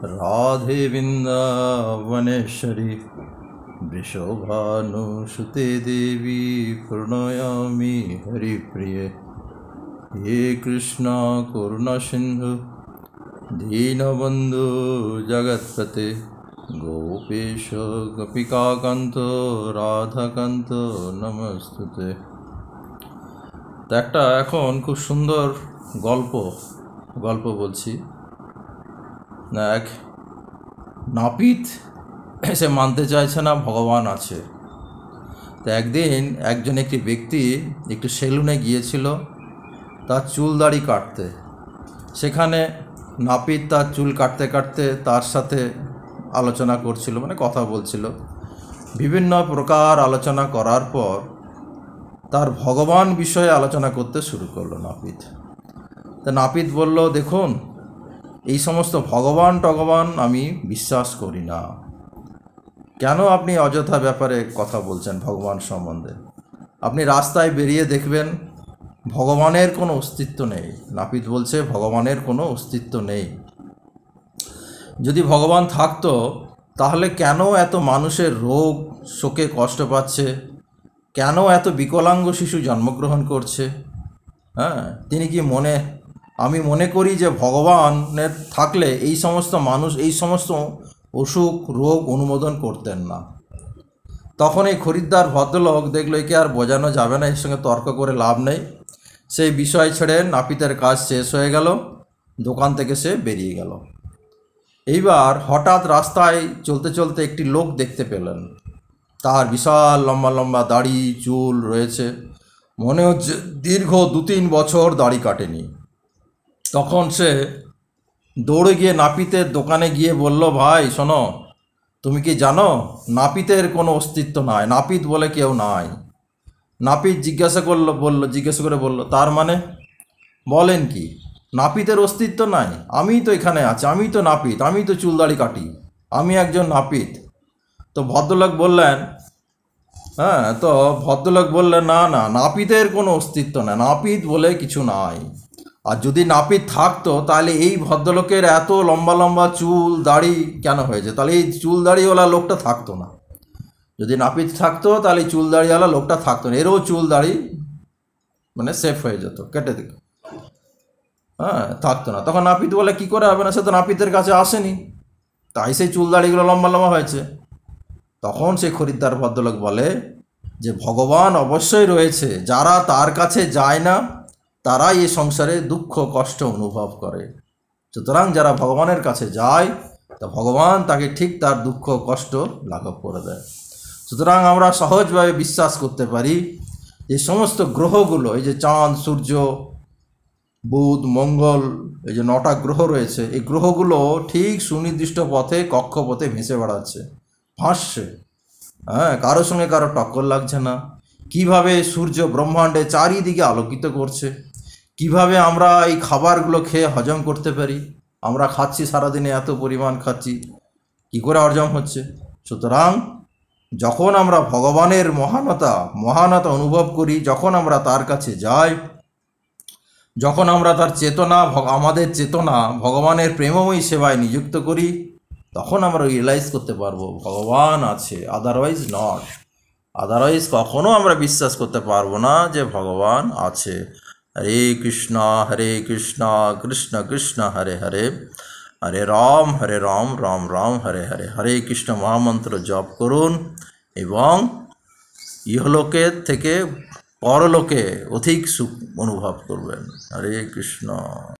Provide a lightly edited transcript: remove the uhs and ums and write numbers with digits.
राधे वृन्दावनेश्वरी वृषभानुसुते देवी प्रणयामि हरिप्रिये। हे कृष्णा करुणा सिन्धु दीनबन्धु जगत्पते गोपेश गोपिकाकान्त राधाकान्त नमस्तुते। তো একটা এখন খুব সুন্দর গল্প বলছি। এক নাপিত সে মানতে চাইছে না ভগবান আছে। তো একদিন একটি ব্যক্তি একটু সেলুনে গিয়েছিল তার চুল দাড়ি কাটতে। সেখানে নাপিত তার চুল কাটতে কাটতে তার সাথে আলোচনা করছিল, মানে কথা বলছিল। বিভিন্ন প্রকার আলোচনা করার পর তার ভগবান বিষয়ে আলোচনা করতে শুরু করলো নাপিত। তো নাপিত বলল, দেখুন, এই সমস্ত ভগবান আমি বিশ্বাস করি না। কেন আপনি অযথা ব্যাপারে কথা বলছেন ভগবান সম্বন্ধে? আপনি রাস্তায় বেরিয়ে দেখবেন ভগবানের কোনো অস্তিত্ব নেই। নাপিত বলছে ভগবানের কোনো অস্তিত্ব নেই। যদি ভগবান থাকতো তাহলে কেন এত মানুষের রোগ শোকে কষ্ট পাচ্ছে, কেন এত বিকলাঙ্গ শিশু জন্মগ্রহণ করছে? তিনি কি আমি মনে করি যে ভগবানের থাকলে এই সমস্ত মানুষ এই সমস্ত অসুখ রোগ অনুমোদন করতেন না। তখন এই খরিদ্দার ভদ্রলোক দেখলো একে আর বোঝানো যাবে না, এর সঙ্গে তর্ক করে লাভ নেই। সেই বিষয় ছেড়ে নাপিতের কাজ শেষ হয়ে গেল, দোকান থেকে সে বেরিয়ে গেল। এইবার হঠাৎ রাস্তায় চলতে চলতে একটি লোক দেখতে পেলেন। তার বিশাল লম্বা লম্বা দাড়ি চুল রয়েছে, মনে হচ্ছে দীর্ঘ 2-3 বছর দাড়ি কাটেনি। তখন সে দৌড়ে গিয়ে নাপিতের দোকানে গিয়ে বলল, ভাই শোনো, তুমি কি জানো নাপিতের কোনো অস্তিত্ব নাই, নাপিত বলে কেউ নাই। নাপিত জিজ্ঞেস করে বলল, তার মানে বলেন কি? নাপিতের অস্তিত্ব নাই? আমি তো এখানে আছি, আমি তো নাপিত, আমি তো চুল দাড়ি কাটি, আমি একজন নাপিত। তো ভদ্রলোক বললেন না না, নাপিতের কোনো অস্তিত্ব নাই, নাপিত বলে কিছু নাই। আর যদি নাপিত থাকতো তাহলে এই ভদ্রলোকের এত লম্বা লম্বা চুল দাড়ি কেন হয়েছে? তাহলে এই চুল দাড়িওয়ালা লোকটা থাকতো না। যদি নাপিত থাকতো তাহলে চুল দাড়িওয়ালা লোকটা থাকতো না, এরও চুল দাড়ি মানে সেফ হয়ে যেত, কেটে দিত, থাকতো না। তখন নাপিত বলে কি করে হবে না, সে তো নাপিতের কাছে আসেনি, তাই সেই চুল দাড়িগুলো লম্বা লম্বা হয়েছে। তখন সেই খরিদ্দার ভদ্রলোক বলে যে ভগবান অবশ্যই রয়েছে, যারা তার কাছে যায় না তারাই এই সংসারে দুঃখ কষ্ট অনুভব করে। সুতরাং যারা ভগবানের কাছে যায় তা ভগবান তাকে ঠিক তার দুঃখ কষ্ট লাঘব করে দেয়। সুতরাং আমরা সহজভাবে বিশ্বাস করতে পারি যে সমস্ত গ্রহগুলো, এই যে চাঁদ সূর্য বুধ মঙ্গল, এই যে 9টা গ্রহ রয়েছে, এই গ্রহগুলো ঠিক সুনির্দিষ্ট পথে কক্ষপথে ভেসে বেড়াচ্ছে, ভাসছে, কারোর সঙ্গে কারো টক্কর লাগছে না। কিভাবে সূর্য ব্রহ্মাণ্ডে চারিদিকে আলোকিত করছে, কিভাবে আমরা এই খাবারগুলো খেয়ে হজম করতে পারি। আমরা খাচ্ছি, সারাদিনে এত পরিমাণ খাচ্ছি, কি করে হজম হচ্ছে? সুতরাং যখন আমরা ভগবানের মহানতা অনুভব করি, যখন আমরা তার কাছে যাই, যখন আমরা তার আমাদের চেতনা ভগবানের প্রেমময়ী সেবায় নিযুক্ত করি, তখন আমরা রিয়েলাইজ করতে পারবো ভগবান আছে। আদারওয়াইজ কখনো আমরা বিশ্বাস করতে পারবো না যে ভগবান আছে। হরে কৃষ্ণ কৃষ্ণ কৃষ্ণ হরে হরে, হরে রাম রাম রাম হরে হরে। হরে কৃষ্ণ মহামন্ত্র জপ করুন এবং ইহলোকের থেকে পরলোকে অধিক সুখ অনুভব করবেন। হরে কৃষ্ণ।